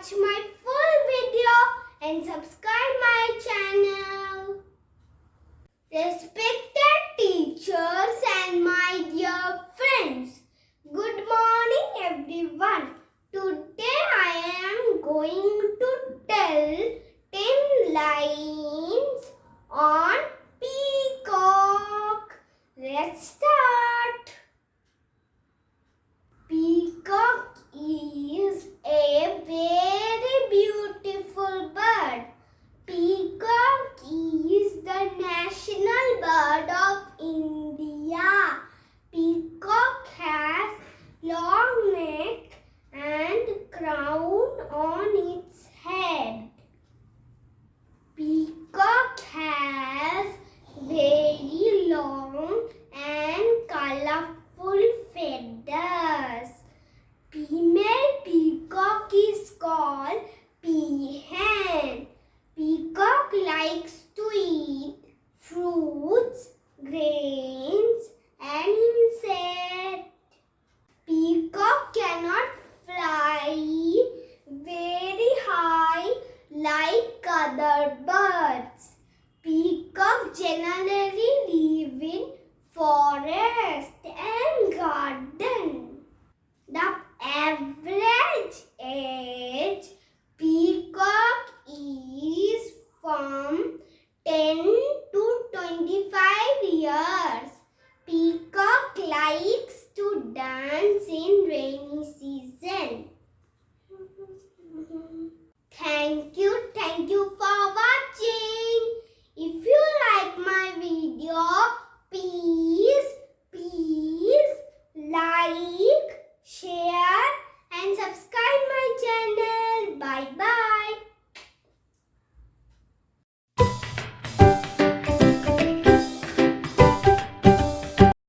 watch my full video and subscribe my channel. Respected teachers and my dear friends, good morning everyone. Today I am going to tell 10 lines on Peacock. Let's start. Peacock is a very beautiful bird. Peacock is the national bird of India. Peacock has long neck and crown on its head. Peacock has very long and colorful feathers. Female peacock is called peahen. Peacock likes to eat fruits, grains and insects. Peacock cannot fly very high like other birds. Peacock generally live in forest and garden. The average age peacock is from 10 to 25 years. Peacock likes to dance in rainy season. Thank you for watching. If you like my video, please like, share